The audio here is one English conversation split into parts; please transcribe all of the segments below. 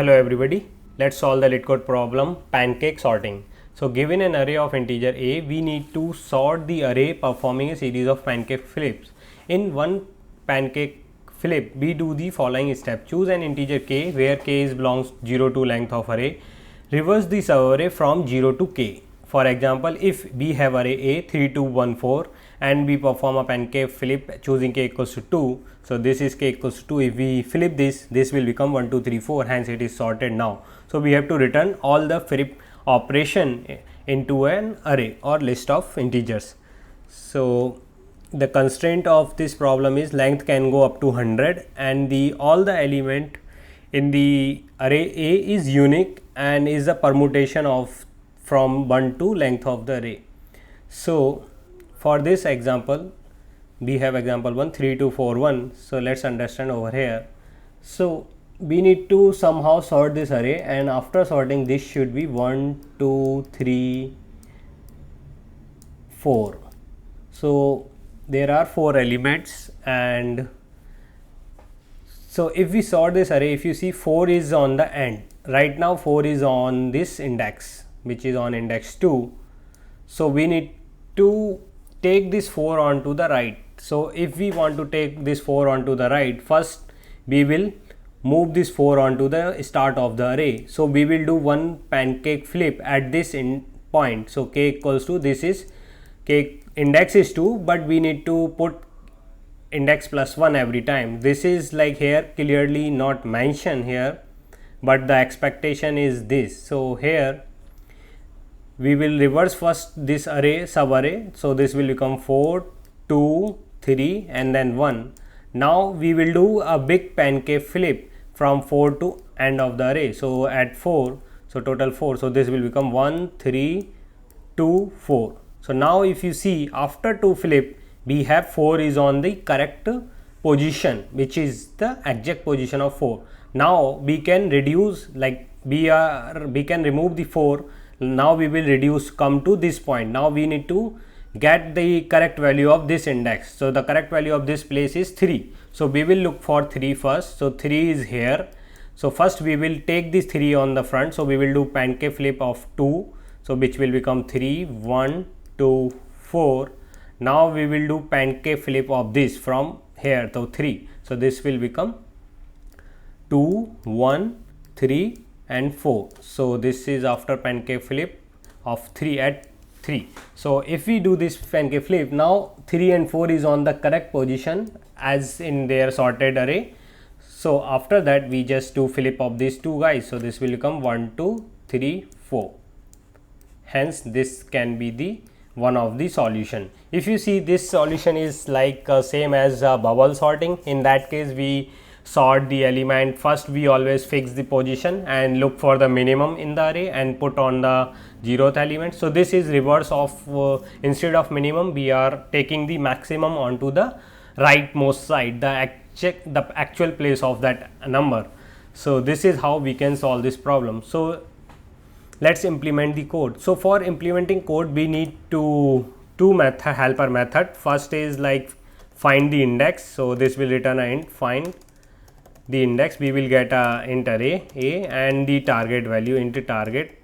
Hello everybody, let's solve the LeetCode problem pancake sorting. So given an array of integer a, we need to sort the array performing a series of pancake flips. In one pancake flip, we do the following step. Choose an integer k where k is belongs 0 to length of array. Reverse the subarray from 0 to k. For example, if we have array a 3, 2, 1, 4 and we perform a pancake flip choosing k equals to 2. So this is k equals to 2. If we flip this will become 1, 2, 3, 4. Hence it is sorted now. So we have to return all the flip operation into an array or list of integers. So the constraint of this problem is length can go up to 100 and all the element in the array a is unique and is a permutation of from 1 to length of the array. So for this example, we have example 1 3 2 4 1. So let's understand over here. So we need to somehow sort this array, and after sorting this should be 1 2 3 4. So there are 4 elements, and so if we sort this array, if you see 4 is on the end, right now 4 is on this index which is on index 2. So we need to take this 4 onto the right. So if we want to take this 4 onto the right, first we will move this 4 onto the start of the array. So we will do one pancake flip at this point. So k equals to, this is k index is 2, but we need to put index plus 1 every time. This is like here clearly not mentioned here, but the expectation is this. So here we will reverse first this array subarray. So this will become 4 2 3 and then 1. Now we will do a big pancake flip from 4 to end of the array. So at 4, so total 4. So this will become 1 3 2 4. So now if you see after 2 flip, we have 4 is on the correct position, which is the exact position of 4. Now we can reduce, like we can remove the 4. Now we will reduce, come to this point. Now we need to get the correct value of this index. So the correct value of this place is 3. So we will look for 3 first. So 3 is here. So first we will take this 3 on the front. So we will do pancake flip of 2. So which will become 3 1 2 4. Now we will do pancake flip of this from here. So 3. So this will become 2 1 3 and 4. So this is after pancake flip of 3 at 3. So if we do this pancake flip, now 3 and 4 is on the correct position as in their sorted array. So after that we just do flip of these two guys. So this will become 1 2 3 4. Hence this can be the one of the solution. If you see, this solution is like same as bubble sorting. In that case we sort the element first. We always fix the position and look for the minimum in the array and put on the 0th element. So this is reverse of instead of minimum we are taking the maximum onto the rightmost side, the actual place of that number. So this is how we can solve this problem. So let's implement the code. So for implementing code we need two helper method. First is like find the index. So this will return a int find the index. We will get a int array a and the target value into target.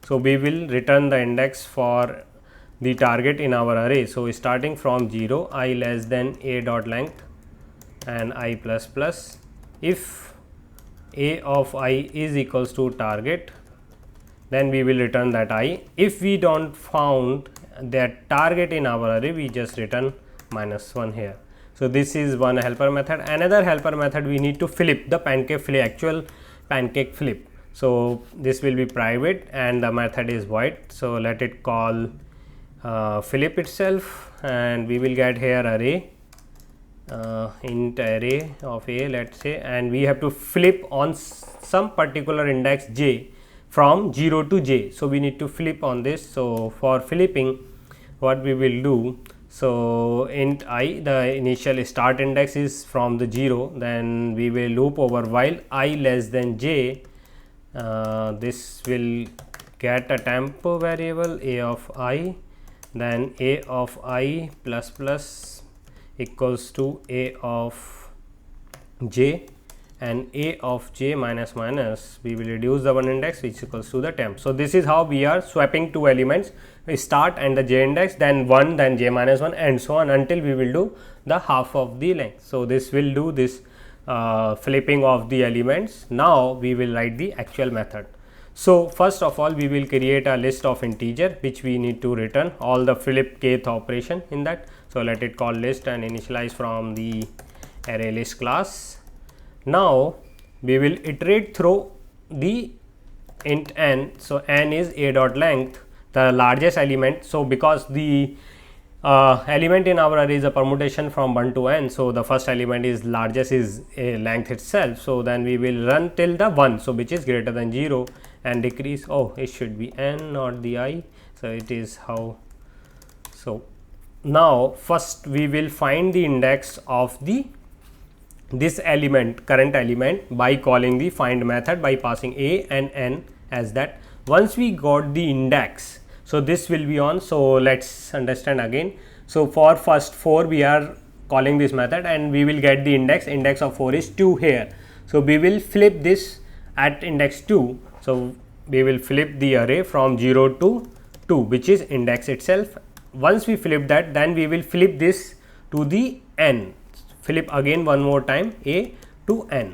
So we will return the index for the target in our array. So starting from 0, I less than a dot length and I plus plus. If a of I is equals to target, then we will return that I. If we don't found that target in our array, we just return -1 here. So this is one helper method. Another helper method, we need to flip the pancake flip, actual pancake flip. So this will be private and the method is void. So let it call flip itself, and we will get here array int array of a, let's say, and we have to flip on some particular index j from 0 to j. So we need to flip on this. So for flipping, what we will do, so int I, the initial start index is from the 0, then we will loop over while I less than j. This will get a temp variable a of I, then a of I plus plus equals to a of j, and a of j minus minus, we will reduce the 1 index which equals to the temp. So, this is how we are swapping two elements, we start and the j index, then 1, then j minus 1 and so on until we will do the half of the length. So, this will do this flipping of the elements. Now, we will write the actual method. So, first of all we will create a list of integer which we need to return all the flip kth operation in that. So, let it call list and initialize from the array list class. Now, we will iterate through the int n. So, n is a dot length, the largest element. So, because the element in our array is a permutation from 1 to n. So, the first element is largest is a length itself. So, then we will run till the 1. So, which is greater than 0 and decrease. Oh, it should be n not the I. So, it is how. So, now first we will find the index of the this element, current element, by calling the find method by passing a and n as that. Once we got the index, so this will be on. So, let us understand again. So, for first 4 we are calling this method and we will get the index of 4 is 2 here. So, we will flip this at index 2. So, we will flip the array from 0 to 2 which is index itself. Once we flip that, then we will flip this to the n, flip again one more time a to n,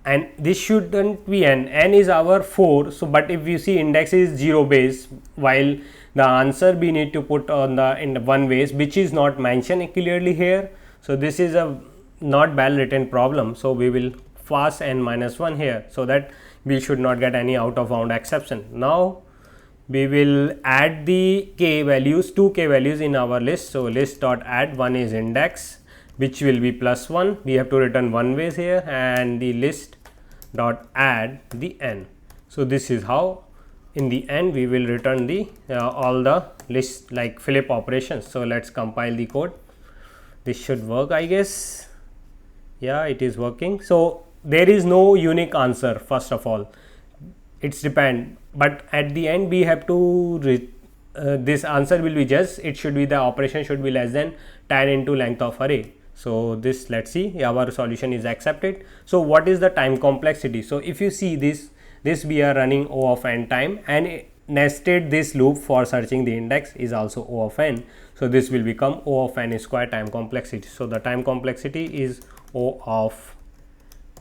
and this shouldn't be n is our 4. So, but if you see index is 0 base, while the answer we need to put on the in one base which is not mentioned clearly here. So, this is a not well written problem. So, we will pass n minus 1 here, so that we should not get any out of bound exception. Now, we will add the k values, 2 k values in our list. So, list dot add, one is index which will be plus 1, we have to return one base here, and the list dot add the n. So, this is how in the end we will return the all the list like flip operations. So, let us compile the code. This should work, I guess. Yeah, it is working. So, there is no unique answer first of all, it's depend, but at the end we have to this answer will be just, it should be the operation should be less than 10 into length of array. So, this let us see, our solution is accepted. So, what is the time complexity? So, if you see this we are running O of n time, and nested this loop for searching the index is also O of n. So, this will become O of n square time complexity. So, the time complexity is O of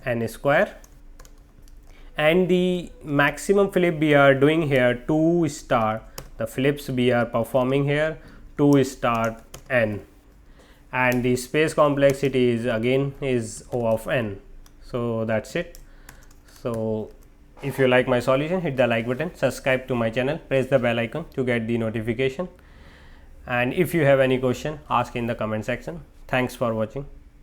n square, and the maximum flip we are doing here 2 star, the flips we are performing here 2 star n, and the space complexity is again is O of n. So, that is it. So, if you like my solution, hit the like button, subscribe to my channel, press the bell icon to get the notification, and if you have any question, ask in the comment section. Thanks for watching.